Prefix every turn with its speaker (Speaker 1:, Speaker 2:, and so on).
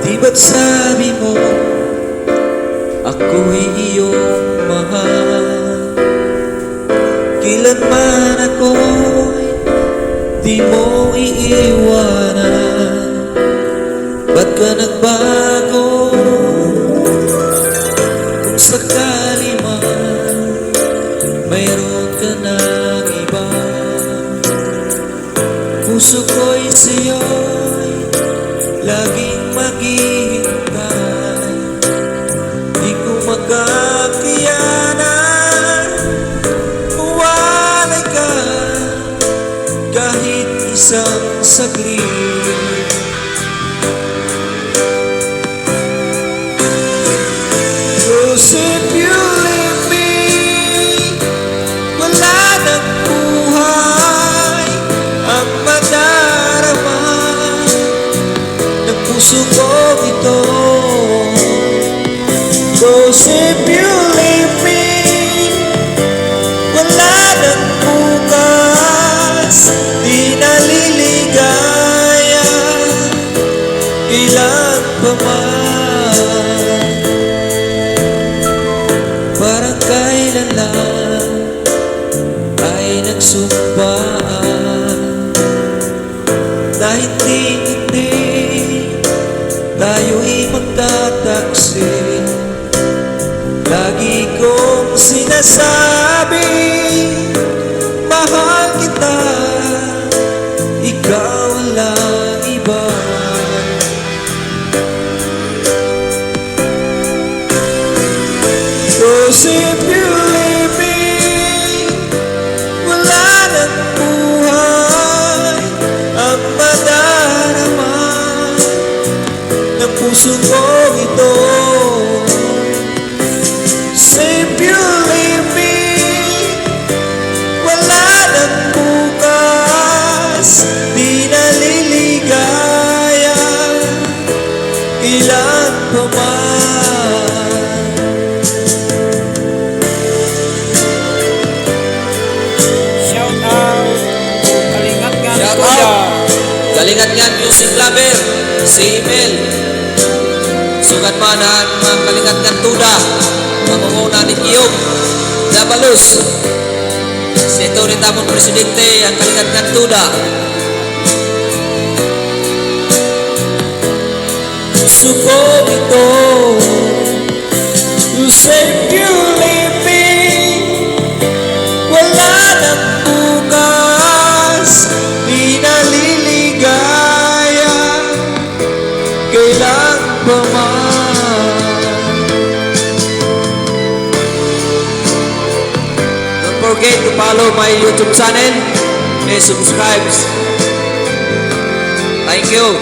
Speaker 1: Di ba't sabi mo ako'y iyong mahal? Kailanman ako'y di mo iiwanan. Ba't ka nagbago? Kung sakali man mayroon ka ng iba, puso ko'y sa'yo'y laging maghihintay. Di ko magkakayanan mawalay ka kahit isang saglit. Cause if you leave me, wala nang buhay ang madarama ng puso ko ito. Cause if you leave me, wala nang bukas, di naliligaya, kailan pa man. Parang kailan lang ay nagsumpaan na hindi tayo'y magtataksil. Lagi kong sinasabi, mahal kita, ikaw walang iba. Cause if you leave me, wala nang buhay ang madarama ng puso ko ito. If you leave me, wala nang bukas, di naliligaya, kailan pa man.
Speaker 2: Shout out Kalingat Ngan
Speaker 1: Shout
Speaker 2: Kuya.
Speaker 1: out Kalingat Ngan Music Lover, si Emil sugat manan mga Kalingat Ngan Tuda, mamumuna ni Kiyog Dabalus, si Tony Tamon Presidente ang Kalingat Ngan Tuda. Puso ko ito, you say you leave me, wala nang bukas, di naliligaya, kailan pa man. Don't forget to follow my YouTube channel and subscribe. Thank you.